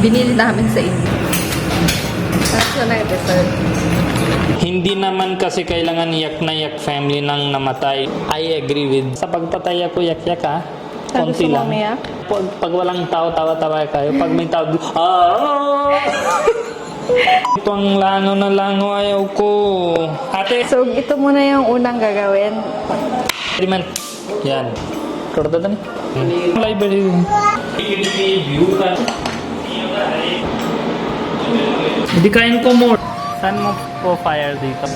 Binili namin sa India. Tapos na dessert. Hindi naman kasi kailangan yak na yak family nang namatay. I agree with. Sa pagpatay ako yak-yak ha. Konti lang. Pag walang tao, tawa-tawa kayo. Pag may tao, ito ang langaw na langaw, ayaw ko. Ate! So, ito muna yung unang gagawin. Experiment. Yan. Korda dan. Library. Hindi kain ko more. Saan mo po fire dito?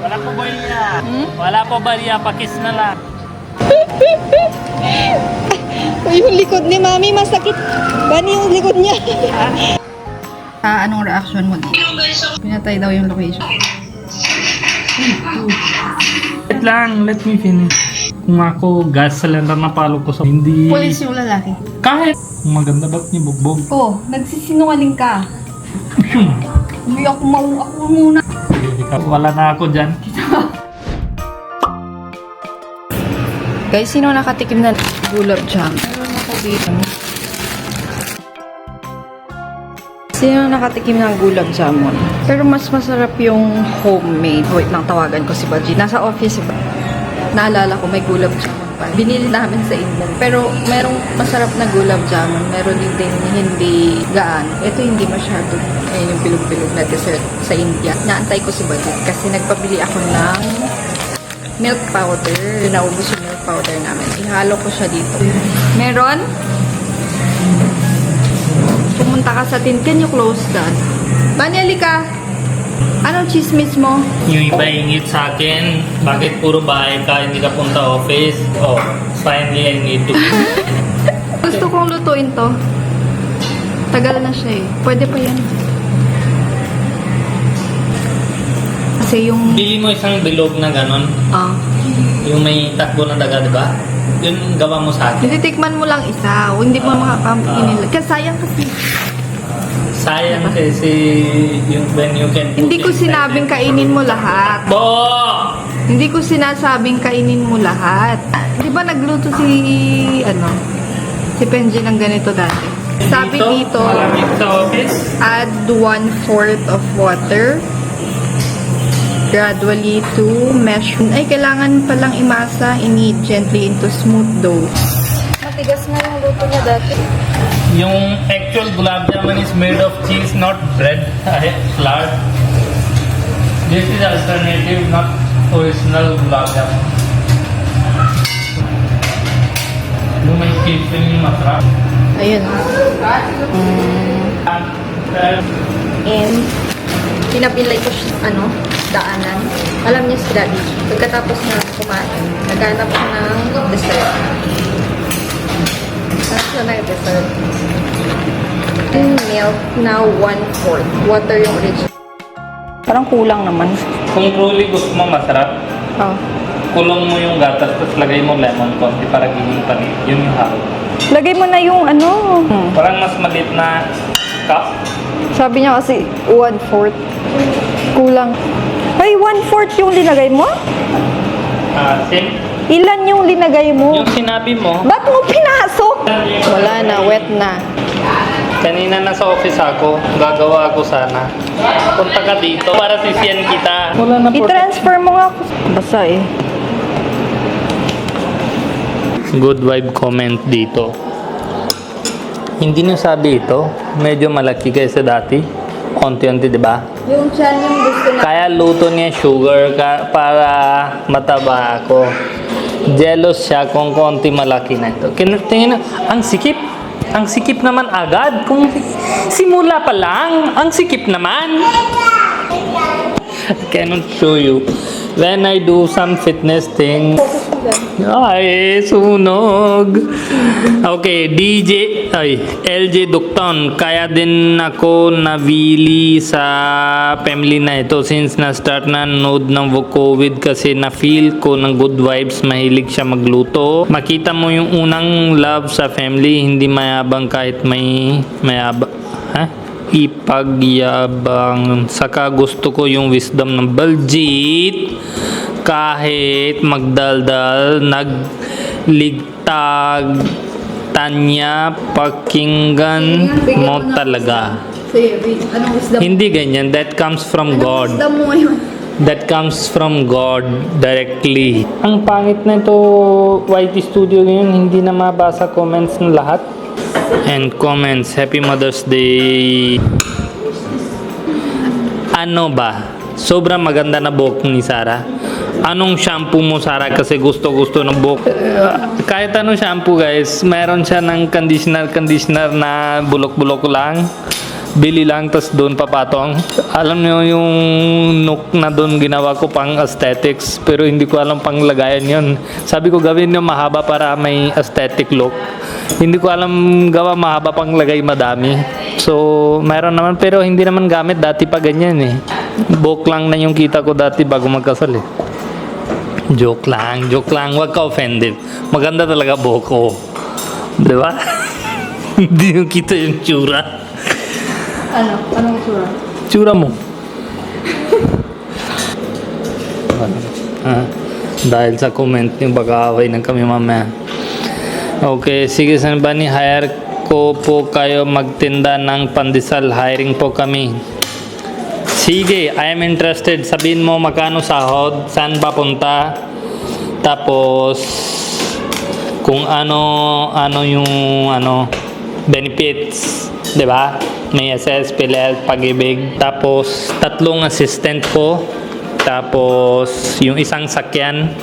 Wala po barya. Wala po barya. Pakis na lang. Yung likod ni Mami, masakit. Bani yung likod niya. Anong reaction mo dito? Pinatay daw yung location. Wait lang. Let me finish. Kung ako gas cylinder na palo ko sa hindi... Police yung lalaki. Kahit maganda ba't niya bugbog? Oh, nagsisinungaling ka. Uy, ako muna. Wala na ako dyan. Guys, sino nakatikim na gulab jam? Meron ako dito. Sino nakatikim ng gulab jamun? Pero mas masarap yung homemade. Wait lang, tawagan ko si Baji. Nasa office si Baji. Naalala ko may gulab jamun pa. Binili namin sa India. Pero merong masarap na gulab jamun. Meron din hindi gaan. Ito hindi masyado. Ayun yung bilog-bilog na dessert sa India. Naantay ko si Baji kasi nagpabili ako ng milk powder. Naubos yung milk powder namin. Ihalo ko siya dito. Meron? Pumunta ka sa tin. Can you close that? Banyali ka. Anong chismis mo? Yung iba ingit sa akin, bakit puro bahay ka, hindi ka punta office? Oh, finally I need to. Gusto kong lutuin to. Tagal na siya eh. Pwede pa yan. Kasi yung... Bili mo isang bilog na ganon, yung may takbo na daga, di ba? Yun gawa mo sa akin. Titikman mo lang isa. Hindi mo makakainin. Kasi sayang kasi. Sayang kasi yung when you can put Hindi ko inside sinabing it. kainin mo lahat. Bo! Hindi ko sinasabing kainin mo lahat. Di ba nagluto si Penji ng ganito dati? Sabi dito, malamig sa office. add 1/4 of water gradually to mesh. Ay, kailangan palang imasa, knead gently into smooth dough. Matigas nga yung luto niya dati. Yung actual gulab jamun is made of cheese, not bread, flour. This is alternative, not original gulab jamun. Yung may cheese yung masarap. Ayun. And pinapilay ko siya, daanan. Alam niyo si Daddy, pagkatapos na kumain, naghanap siya ng dessert. Tapos na dessert. And milk, now 1/4. Water yung original. Parang kulang naman. Kung truly gusto mo masarap, Oh. kulong mo yung gatas, tapos lagay mo lemon konti para giging panis. Yun yung halo. Lagay mo na yung Parang mas maliit na cup. Sabi niya kasi 1/4. Kulang. Ay, 1/4 yung linagay mo? Same. Ilan yung linagay mo? Yung sinabi mo, Ba't mo pinasok? Wala na, wet na. kanina nasa office ako, gagawa ako sana. Punta ka dito para sisiyan kita. Wala na I-transfer mo nga ako. Basa eh. Good vibe comment dito. Hindi na sabi ito, medyo malaki kaysa dati. Konti-unti, di ba? Yung chan yung gusto na. Kaya luto niya sugar para mataba ako. Jealous siya kung konti malaki na ito. Tingin na, ang sikip. Ang sikip naman agad. Kung simula pa lang, ang sikip naman. I cannot show you. When I do some fitness thing, ay, sunog. Okay, LJ Dukton. Kaya din ako nabili sa family na ito since na-start na node ng COVID kasi na-feel ko ng good vibes. Mahilig siya magluto. Makita mo yung unang love sa family. Hindi mayabang kahit mayabang. Ipagyabang. Saka gusto ko yung wisdom ng Baljit. Kahit magdaldal, nagligtag Tanya, pakinggan mo talaga. Sige, anong wisdom? Hindi ganyan. That comes from God. Wisdom mo ngayon. That comes from God directly. Ang pangit na ito, YT Studio ngayon, hindi na mabasa comments ng lahat. And comments, Happy Mother's Day. Ano ba? Sobrang maganda na buhok ni Sarah. Anong shampoo mo, Sarah? Kasi gusto ng buhok. Kahit anong shampoo, guys, meron siya ng conditioner na bulok-bulok lang. Bili lang, tas doon papatong. Alam niyo yung nook na doon ginawa ko pang aesthetics, pero hindi ko alam pang lagayan yun. Sabi ko gawin nyo mahaba para may aesthetic look. Hindi ko alam gawa mahaba pang lagay madami. So, meron naman, pero hindi naman gamit. Dati pa ganyan eh. Buhok lang na yung kita ko dati bago magkasal eh. Joke lang. Huwag ka offended. Maganda talaga buhok ko. Di ba? Hindi yung kita yung tsura. Ano? Anong tsura? Tsura mo. Dahil sa comment niyo, baka away na kami mamaya. Okay, sige, San Bani, hire ko po kayo magtinda ng pandesal. Hiring po kami. Sige, I am interested. Sabihin mo magkano sahod, saan papunta, tapos kung ano yung benefits, 'di ba? May SS, PhilHealth, Pag-ibig, tapos 3 assistant ko, tapos yung isang sakyan,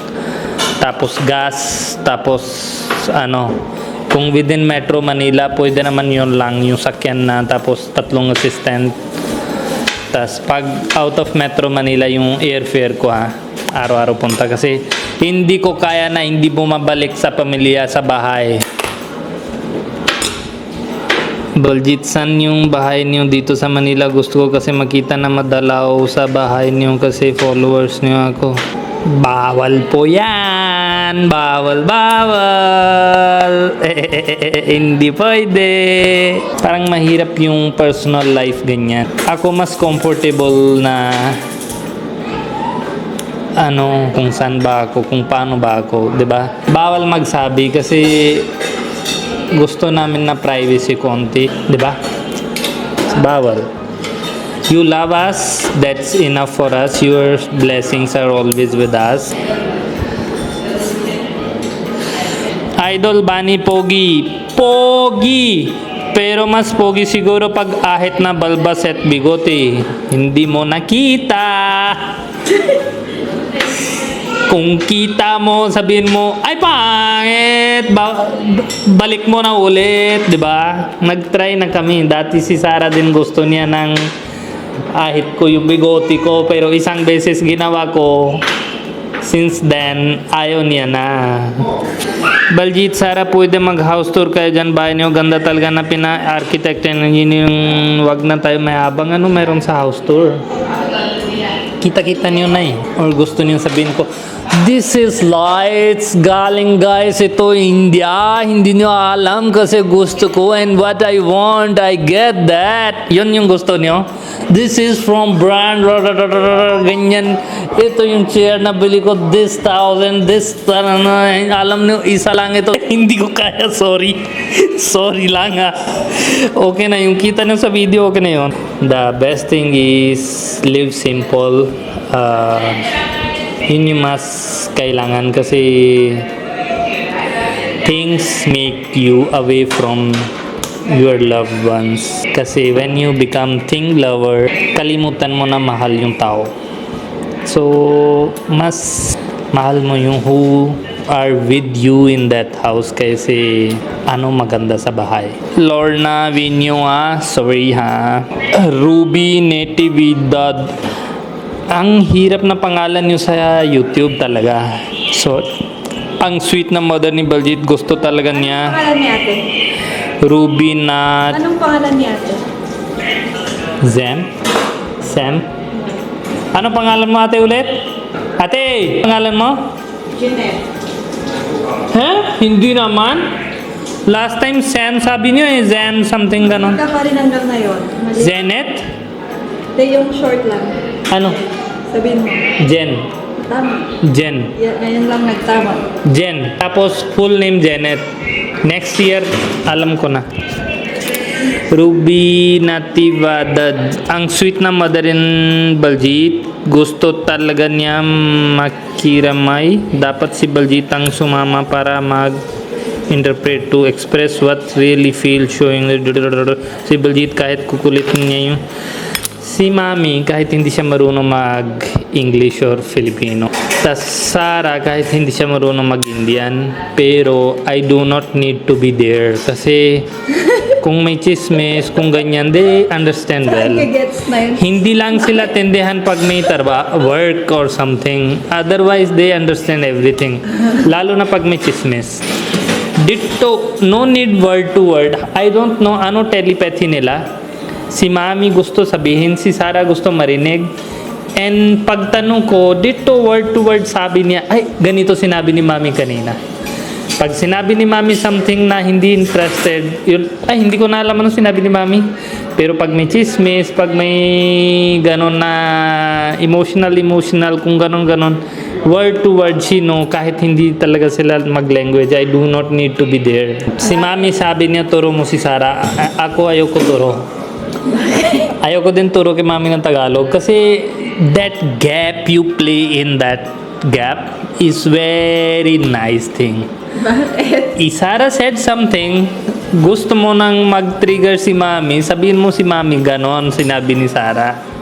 tapos gas, tapos kung within Metro Manila, pwede naman yun lang yung sakyan na, tapos 3 assistant. Tas pag out of Metro Manila yung airfare ko araw-araw punta, kasi hindi ko kaya na hindi bumabalik sa pamilya sa bahay. Baljit, saan yung bahay niyo dito sa Manila? Gusto ko kasi makita na madalaw sa bahay niyo kasi followers niyo ako. Bawal po yan! Bawal! Hindi pwede. Parang mahirap yung personal life ganyan. Ako mas comfortable na kung saan ba ako, kung paano ba ako, 'di ba? Bawal magsabi kasi gusto namin na privacy konti, 'di ba? Bawal. You love us, that's enough for us. Your blessings are always with us. Idol Bani Pogi. Pogi! Pero mas pogi siguro pag ahit na balbas at bigote. Hindi mo nakita. Kung kita mo, sabihin mo, ay pangit, balik mo na ulit, di ba? Nag-try na kami. Dati si Sarah din gusto niya ng ahit ko yung bigote ko, pero isang beses ginawa ko. Since then, ayaw niya na. Baljit, Sarah, pwede mag-house tour kayo dyan. Bahay niyo, ganda talaga na pina-architect and yung wag na tayo mayabang. Ano meron sa house tour? Kita-kita niyo na eh. Or gusto niyo sabihin ko, this is lights, galing guys, ito India, hindi niyo alam kasi gusto ko and what I want, I get that. Yun yung gusto niyo. This is from brand, ganyan. Ito yung chair na bili ko, this 1,000, this, alam niyo, isa lang ito. Hindi ko kaya, sorry. Sorry lang Okay na, yung kita niyo sa video, okay na yun. The best thing is live simple. Yun yung mas kailangan kasi things make you away from your loved ones. Kasi when you become thing lover, kalimutan mo na mahal yung tao. So, mas mahal mo yung who are with you in that house kasi maganda sa bahay. Lorna Vinyo sorry Ruby Natividad. Ang hirap na pangalan nyo sa YouTube talaga. So, ang sweet na mother ni Baljit, gusto talaga niya. Anong pangalan ni ate? Ruby na... Anong pangalan ni ate? Sam? Anong pangalan mo ate ulit? Ate, pangalan mo? Jeanette. Hindi naman. Last time Sam sabi niyo Zen something ganon. Kakarin hanggang ngayon. Mali. Zenet? Hindi, yung short lang. Ano? Sabihin mo. Jen. Tama. Jen. Ngayon lang nagtama. Jen. Tapos full name Janet. Next year, alam ko na. Ruby Natividad. Ang sweet na mother in Baljit. Gusto talaga niya makiramay. Dapat si Baljit ang sumama para mag-interpret to express what really feel showing. Si Baljit kahit kukulitin niya yung si Mami kahit hindi siya marunong mag-English or Filipino. Tas Sarah kahit hindi siya marunong mag-Indian. Pero I do not need to be there. Kasi kung may chismis, kung ganyan, they understand well. Gets na yun. Hindi lang sila tindihan pag may work or something. Otherwise, they understand everything. Lalo na pag may chismis. Dito, no need word to word. I don't know ano telepathy nila. Si Mami gusto sabihin, si Sarah gusto marinig. And pagtanong ko, dito word to word sabi niya, ay, ganito sinabi ni Mami kanina. Pag sinabi ni Mami something na hindi interested, yun, ay, hindi ko na alam ano sinabi ni Mami. Pero pag may chismis, pag may ganon na emotional, kung ganon, word to word, kahit hindi talaga sila mag-language, I do not need to be there. Si Mami sabi niya, turo mo si Sarah. Ako ayoko turo. Ayoko din turo kay Mami ng Tagalog kasi that gap you play in that gap is very nice thing. Bakit? Sarah said something, gusto mo nang mag-trigger si Mami, sabihin mo si Mami ganon, sinabi ni Sarah.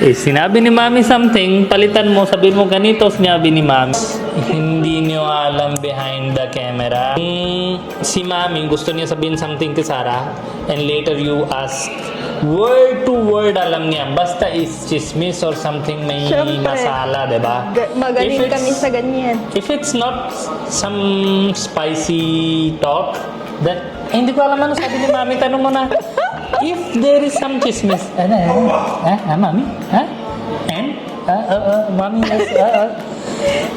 Sinabi ni Mami something, palitan mo, sabihin mo ganito, sinabi ni Mami. Hindi niyo alam behind the camera. Si Mami gusto niya sabihin something kay Sarah, and later you ask, word to word alam niya, basta is chismis or something may Siyempre. masala, diba? Magaling kami sa ganyan. If it's not some spicy talk, that hindi ko alam ano sabi ni Mami, tanong mo na. If there is some chismis, Mami? And? Mami, yes,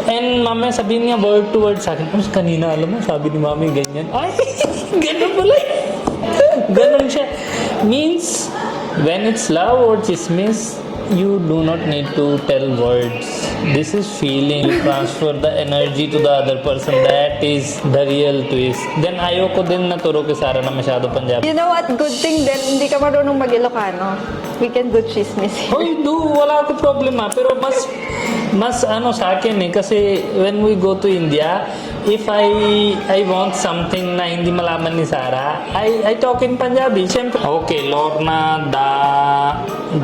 and Mami sabihin niya word to word sa akin. Tapos kanina, alam mo, sabi ni Mami ganyan. Ay, ganun pala. Ganun siya. Means, when it's love or chismis, you do not need to tell words. This is feeling. You transfer the energy to the other person. That is the real twist. Then ayoko din naturo kay Sarah na masyado Punjabi. You know what? Good thing din, hindi ka marunong mag-Ilocano. We can do chismis. Hoy, wala ko problema. Pero mas ano sa akin kasi when we go to India, if I want something na hindi malaman ni Sarah, I talk in Punjabi. Siyempre. Okay, Lorna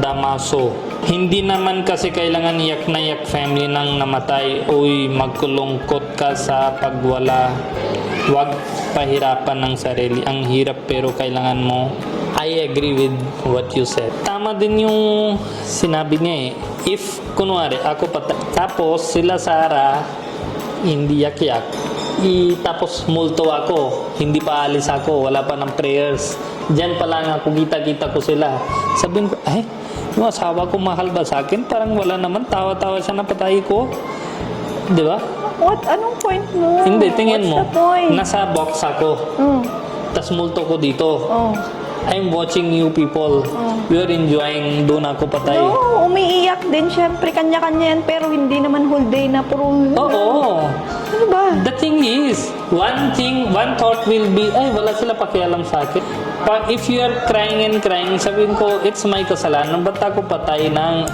Damaso. Hindi naman kasi kailangan iyak na iyak family nang namatay. Uy, magkulungkot ka sa pagwala. Huwag pahirapan ng sarili. Ang hirap pero kailangan mo. I agree with what you said. Tama din yung sinabi niya eh. If, kunwari, ako patay. Tapos sila Sarah, hindi yak-yak. Tapos multo ako. Hindi pa alis ako. Wala pa ng prayers. Diyan pa lang ako, kita-kita ko sila. Sabihin ko, ay, yung asawa ko mahal ba sa akin? Parang wala naman. Tawa-tawa siya na patay ko. Di ba? What? Anong point mo? Hindi, tingin mo. What's the point? Nasa box ako. Tas multo ko dito. Oh. I'm watching you people. You're enjoying. Doon ako patay. No, umiiyak din. Siyempre, kanya-kanya yan. Pero hindi naman whole day na puro... Oo. Ano ba? The thing is, one thought will be, ay, wala sila pakialam sa akin. If you are crying and crying, sabihin ko, it's my kasalanan. Ba't ako patay nang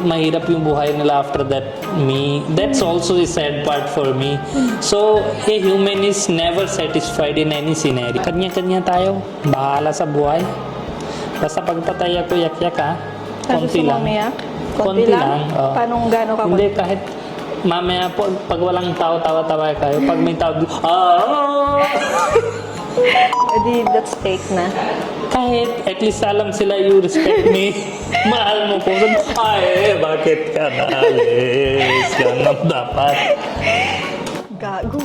mahirap yung buhay nila after that me? That's also a sad part for me. So, a human is never satisfied in any scenario. Kanya-kanya tayo. Bahala sa buhay. Basta pagpatay ako, yak-yak ha. Konti lang. Umiyak? Konti lang. Oh. Paano gano'n ka? Hindi, kahit mamaya po, pag walang tao, tawa-tawa kayo. Pag may tao, Edi, that's fake na. kahit at least alam sila you respect me. Mahal mo ko. Ay, bakit ka naalis? Ganun dapat. Gago.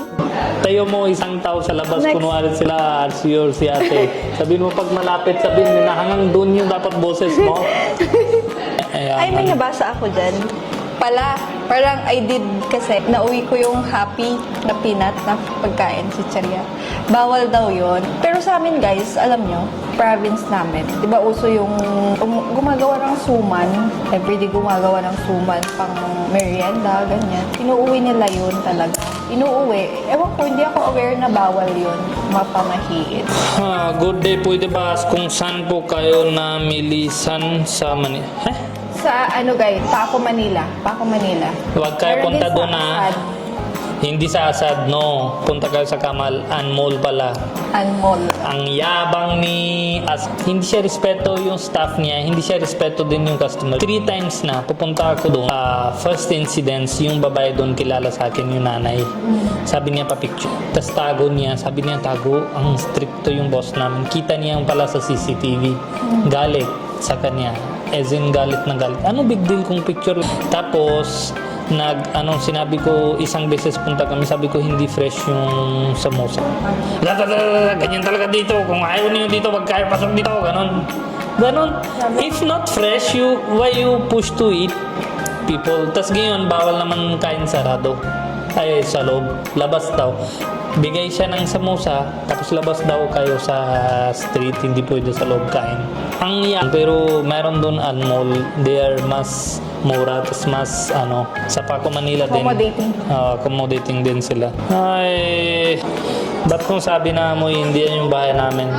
Tayo mo isang tao sa labas, Next. kunwari sila si or si ate. Sabihin mo pag malapit, sabihin na hanggang doon yung dapat boses mo. Ay, may nabasa ako dyan. Parang I did kasi nauwi ko yung happy na peanut na pagkain si Cheria. Bawal daw yon. Pero sa amin guys, alam nyo, province namin, di ba uso yung gumagawa ng suman, everyday gumagawa ng suman pang merienda, ganyan. Inuuwi nila yun talaga. inuuwi. Ewan ko, hindi ako aware na bawal yun. Mapamahiin. Good day, pwede ba kung saan po kayo namilisan sa Manila? Sa ano guys, Paco, Manila. Paco, Manila. Huwag kayo Meron punta din sa doon na. Asad. Hindi sa Asad, no. Punta kayo sa Kamal Mall pala. Mall. Ang yabang ni hindi siya respeto yung staff niya, hindi siya respeto din yung customer. 3 times na pupunta ako doon. First incidents, yung babae doon kilala sa akin, yung nanay. Sabi niya pa picture. Tapos tago niya, sabi niya tago, ang stricto yung boss namin. Kita niya yung pala sa CCTV. Galit sa kanya. As in, galit na galit. Ano big deal kung picture? Tapos, sinabi ko, isang beses punta kami, sabi ko hindi fresh yung samosa. Ganyan talaga dito. Kung ayaw niyo dito, wag kayo pasok dito. Ganon. If not fresh, why you push to eat people? Tas ngayon, bawal naman kain sarado. Ay, sa loob. Labas daw. Bigay siya ng samosa, tapos labas daw kayo sa street, hindi pwede sa loob kain. Ang yan, pero meron doon mall, they are mas mura, tapos mas sa Paco, Manila din. Accommodating. Accommodating din sila. Ay, ba't kung sabi na mo hindi yan yung bahay namin?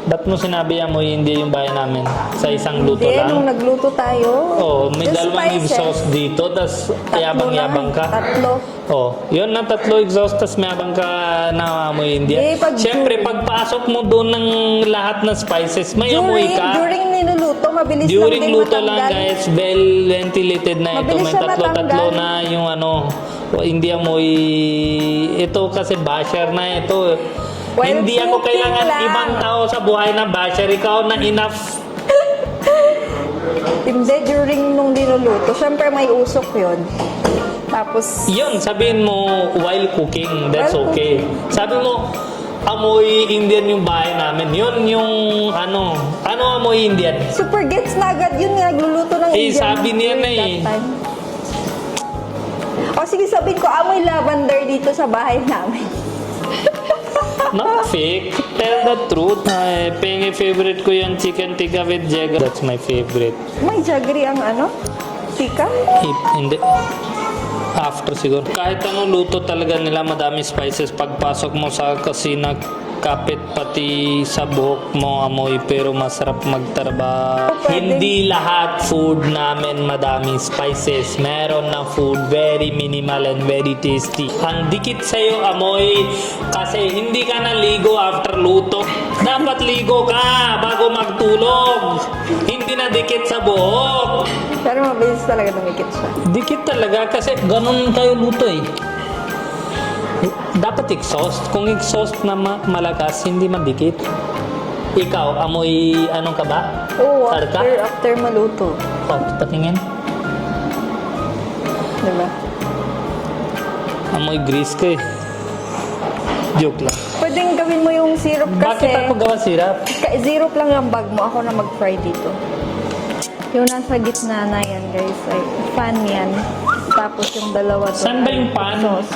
Ba't mo sinabi yan mo hindi yung bahay namin? Sa isang luto Hindi, lang? nung nagluto tayo. May just dalawang spices. exhaust dito, tapos yabang-yabang ka. Tatlo. Yun na 3 exhaust, tas mayabang ka na amoy India. Siyempre, pagpasok mo doon ng lahat ng spices, may amoy ka. During niluluto, mabilis During lang din luto lang matanggal. guys, well ventilated na ito. Mabilis May siya tatlo-tatlo matanggal. na yung hindi amoy. Ito kasi basher na ito. Well, Hindi ako cooking kailangan lang. ibang tao sa buhay na basher. Ikaw na enough. Hindi, during nung niluluto, syempre may usok yun. Tapos, Yun, sabihin mo while cooking, that's While okay. Sabi mo, amoy Indian yung bahay namin. Yun yung ano amoy Indian? super gets na agad yun nga, nagluluto ng Indian. Sabi niya na during eh. that time. O sige, sabihin ko, amoy lavender dito sa bahay namin. Not fake. Tell the truth. Ay, favorite ko yung chicken tikka with jaga. That's my favorite. May jaggery ang tika? Hindi. After siguro. Kahit anong luto talaga nila, madami spices. Pagpasok mo sa kasina, kapit pati sa buhok mo amoy, pero masarap magtrabaho. Pwede. Hindi lahat food namin madaming spices. Meron na food very minimal and very tasty. Ang dikit sa'yo amoy kasi hindi ka naligo after luto. Dapat ligo ka bago magtulog. Hindi na dikit sa buhok. Pero mabilis talaga dumikit siya. Dikit talaga kasi ganun kayo luto eh. Dapat exhaust. Kung exhaust na malakas, hindi madikit. Ikaw, amoy anong ka ba? Oo, Tarka? after maluto. Patingin. Diba? Amoy grease ka eh. Joke lang. Pwedeng gawin mo yung syrup kasi. Bakit ako gawa sirap? Syrup lang yung bag mo. Ako na mag-fry dito. Yung nasa gitna na yan, guys. Ay, pan yan. Tapos yung dalawa to. Saan ba yung pan? Sauce.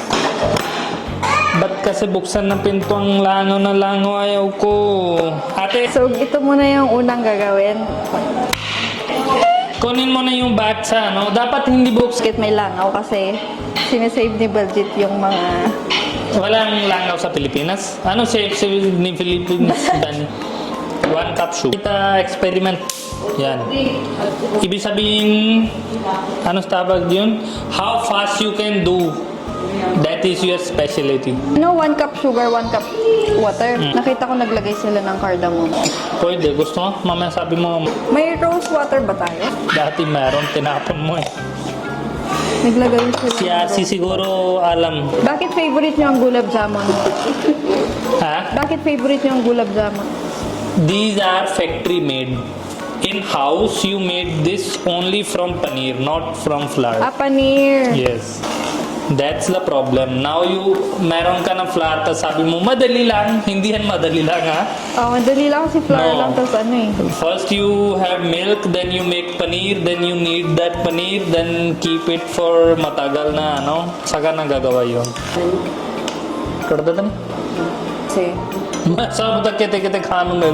Ba't kasi buksan ng pinto ang langaw na langaw? Ayaw ko. Ate, So, ito muna yung unang gagawin. kunin mo na yung batsa, no? Dapat hindi buksan. Bakit may langaw kasi sinesave ni Budget yung mga... Walang langaw sa Pilipinas. Ano save ni Philippines? Dan 1 cup sugar. Kita experiment. Yan. Ibig sabihin, ano tawag yun? How fast you can do. That is your specialty. 1 cup sugar, 1 cup water. Nakita ko naglagay sila ng cardamom. Pwede. Gusto mo? Mamaya sabi mo, May rose water ba tayo? dati meron, tinapon mo eh. Naglagay sila. Si Asi siguro alam. Bakit favorite nyo ang gulab jamun? Ha? Bakit favorite nyo ang gulab jamun? These are factory made. In house, you made this only from paneer, not from flour. Paneer. Yes. That's the problem. Now meron ka ng flour, tapos sabi mo, madali lang. Hindi yan madali lang, ha? Madali lang kasi flour No. lang. Tapos First, you have milk, then you make paneer, then you knead that paneer, then keep it for matagal na, saka na gagawa yun. Kardatan? Kasi, सब तक कहते कहते खानू में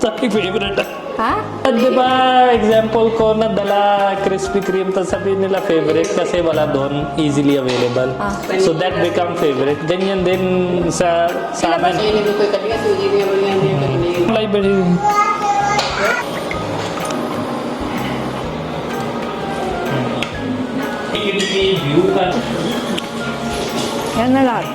सारी फेवरेट है Ha? Di ba, example ko na dala Krispy Kreme, tapos sabihin nila favorite kasi wala doon, easily available. So that become favorite. Ganyan din sa amin. Library. Yan na lahat.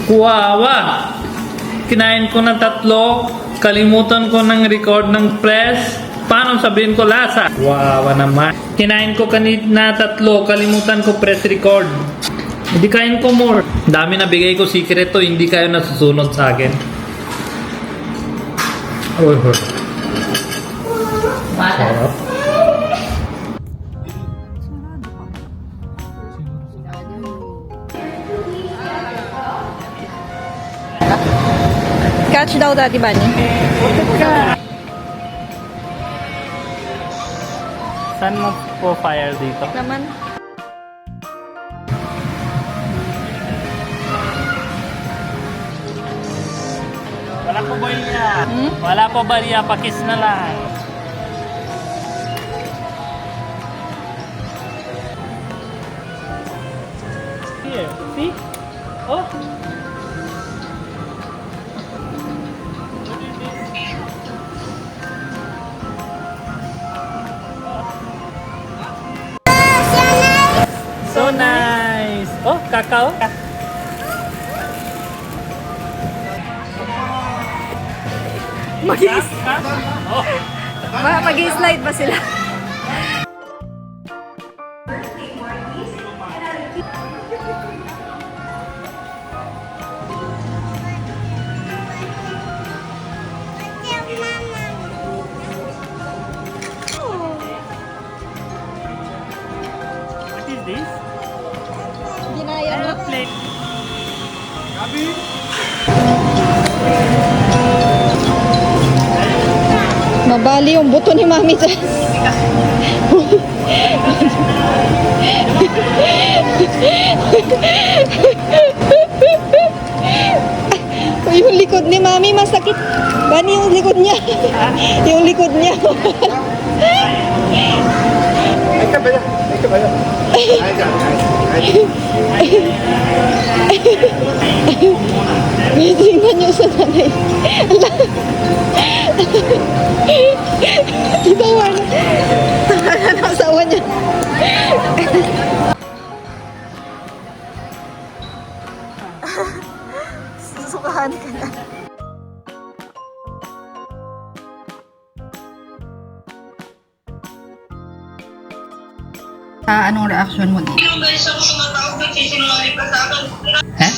Kuwawa! Kinain ko ng 3, kalimutan ko ng record ng press. Paano sabihin ko lasa? Kuwawa naman. Kinain ko kanina 3, kalimutan ko press record. Hindi kain ko more. Dami na bigay ko secret to, hindi kayo nasusunod sa akin. Sarap. Catch daw, Daddy Bunny. Saan mo po fire dito? Naman. Wala po bariya. Wala po bariya, pakis na lang. Here, see? Oh. So nice. Oh, kakao. Oh. Mag-i-slide ba sila? What is this? Ginaya mo. Airplane. Mabali yung buto ni Mami dyan. Yung likod ni Mami masakit. Bani yung likod niya. Yung likod niya. Tingnan niyo sa nanay. Itawa na. Tawa na asawa niya. Susukahan ka na. Anong reaction mo dito? Eh?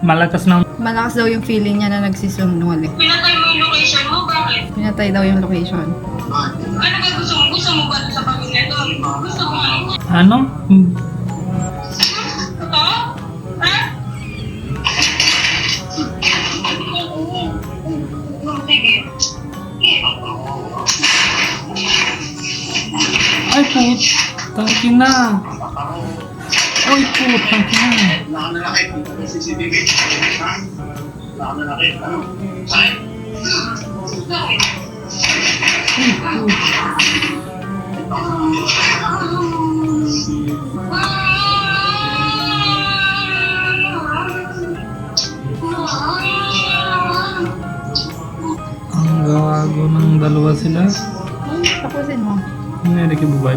Malakas na. Malakas daw yung feeling niya na nagsisinungaling. Pinatay mo yung location mo? Bakit? Pinatay daw yung location. Ano ba gusto mo? Gusto mo ba sa pamilya to? Gusto mo ano? Ano? Ito? Ha? Sige. Ay, put. Tangkin na. Ay, put. Tangkin na. Ang gawago ng dalawa sila. Tapusin mo. Nangyari kay Bubay.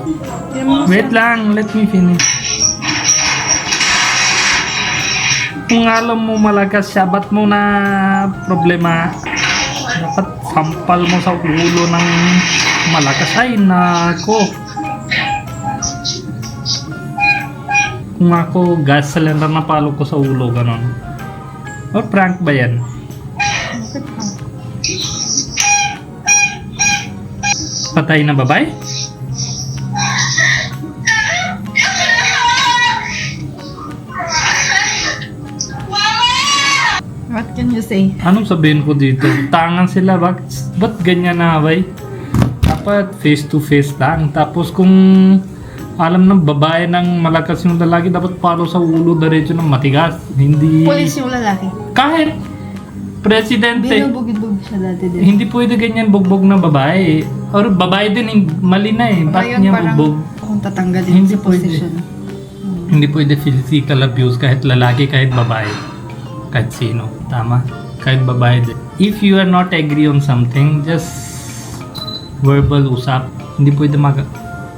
Tingnan mo sa- Wait lang, let me finish. Kung alam mo malakas siya, ba't mo na problema? Dapat sampal mo sa ulo ng malakas. Ay, nako. Kung ako, gas cylinder na palo ko sa ulo, ganon. O prank ba yan? Patay na babay? What can you say? Anong sabihin ko dito? Tangan sila, ba't ganyan na, bay? Dapat face to face lang. Tapos kung Alam ng babae ng malakas yung lalaki, dapat palo sa ulo, diretso ng matigas. Hindi... Police yung lalaki. Kahit presidente, Binubugid-bugid siya dati din. hindi pwede ganyan bugbog ng babae. Or babae din, mali na eh. Bakit Ngayon niya parang bugbog? kung tatanggalin Hindi sa pwede. position. Hindi pwede physical abuse kahit lalaki, kahit babae. Kahit sino. Tama? Kahit babae din. If you are not agree on something, just verbal usap. Hindi pwede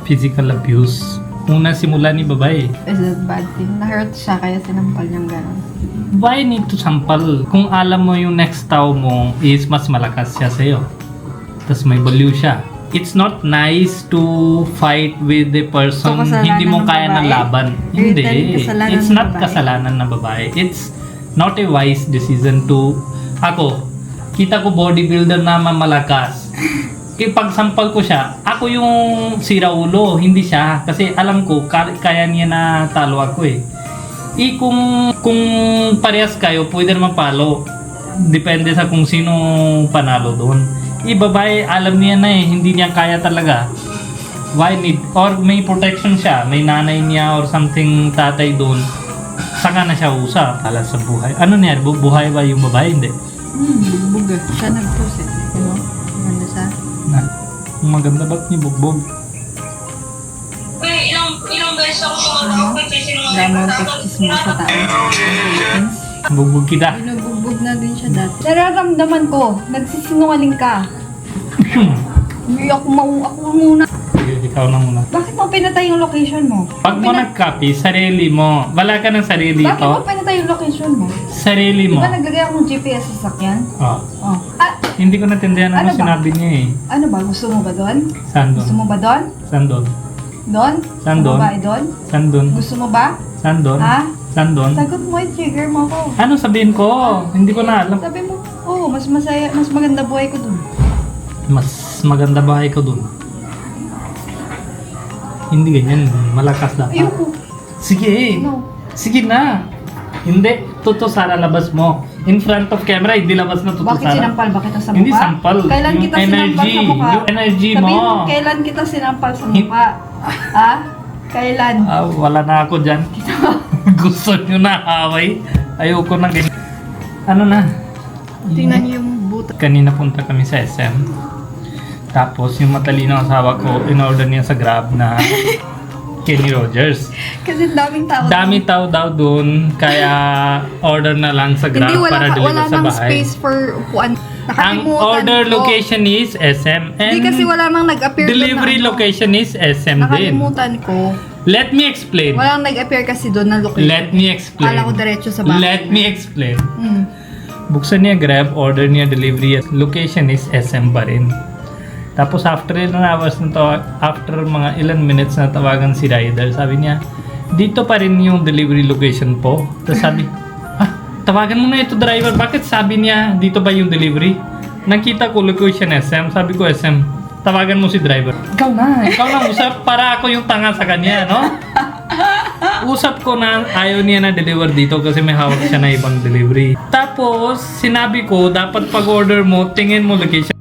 physical abuse. Una simula ni babae. Is that bad thing? Na-hurt siya kaya sinampal niyang gano'n. Why need to sampal? Kung alam mo yung next tao mo is mas malakas siya sa'yo. Tapos may baliw siya. It's not nice to fight with the person So, kasalanan hindi mo ng kaya ng babae? laban. You're Hindi. telling kasalanan It's ng not babae? kasalanan ng babae. It's not a wise decision to... Ako, kita ko bodybuilder na mamalakas. Ipagsampal ko siya, ako yung siraulo, hindi siya. Kasi alam ko, kaya niya na talo ako eh. Kung parehas kayo, pwede naman palo. Depende sa kung sino panalo doon. Babae, alam niya na eh, hindi niya kaya talaga. Why need? Or may protection siya, may nanay niya or something, tatay doon. Saka na siya usap, pala sa buhay. Ano niya, buhay ba yung babae? Hindi. Buga. Siya nag-post eh. Diba? Maganda siya. Na, maganda ba't niya bugbog? Uy, ilang beses ako sumunod kasi sinunod Dami ko. ang Tapos, pagkis mo sa tao. Sa Philippines. Bugbog kita. Binubugbog na din siya dati. Nararamdaman ko, nagsisinungaling ka. Hindi ako muna. Sige, ikaw na muna. Bakit mo pinatay yung location mo? Pag mo nag-copy, sarili mo. Wala ka ng sarili Bakit mo ito. pinatay yung location mo? Sarili Di mo. ba naglagay akong GPS sa sakyan? Oh. Oh. Ah, Hindi ko natindihan ano Ano ba? sinabi niya eh. ano ba? Gusto mo ba doon? Saan Gusto doon? mo ba doon? Saan doon? Doon? Saan Gusto mo doon? ba doon? Saan doon? Gusto mo ba? Saan doon? Ha? Saan doon? Sagot mo, trigger mo ako. Ano sabihin ko? Hindi ko na alam. Sabi mo, mas masaya, mas maganda buhay ko doon. Mas maganda bahay ko doon. Hindi ganyan. Malakas dapat. Ayoko. Sige. No. Sige na. Hindi. Totoo Sara, labas mo. In front of camera, hindi labas na totoo Bakit Sara. sinampal ba kita sa mukha? Hindi sampal. Kailan Yung kita sinampal energy. sa mukha? Yung energy Sabihin mo. mo, kailan kita sinampal sa mukha? Ha? Kailan? Wala na ako dyan. Gusto nyo na away. Ayoko na ganyan. Ano na? Tingnan niyo yung buta. Kanina punta kami sa SM. Tapos yung matalino asawa ko, in-order niya sa Grab na Kenny Rogers. Kasi daming tao. Dami tao daw dun, kaya order na lang sa Grab Hindi, para deliver wala sa nang bahay. space for upuan. Ang Nakalimutan order ko. location is SM and Hindi kasi wala nang nag-appear doon delivery na ano. location is SM din. Nakalimutan ko. Let me explain. Walang nag-appear kasi doon na location. Let me explain. Kala ko diretso sa bahay. Let me explain. Hmm. Buksan niya Grab, order niya delivery, location is SM pa rin. Tapos after ilang hours na to, after mga ilan minutes na tawagan si rider, sabi niya, dito pa rin yung delivery location po. Tapos sabi, tawagan mo na ito driver, bakit sabi niya, dito ba yung delivery? Nakita ko location SM, sabi ko SM, tawagan mo si driver. Ikaw na. Ikaw na usap, para ako yung tanga sa kanya, no? Usap ko na ayaw niya na deliver dito kasi may hawak siya na ibang delivery. Tapos, sinabi ko, dapat pag order mo, tingin mo location.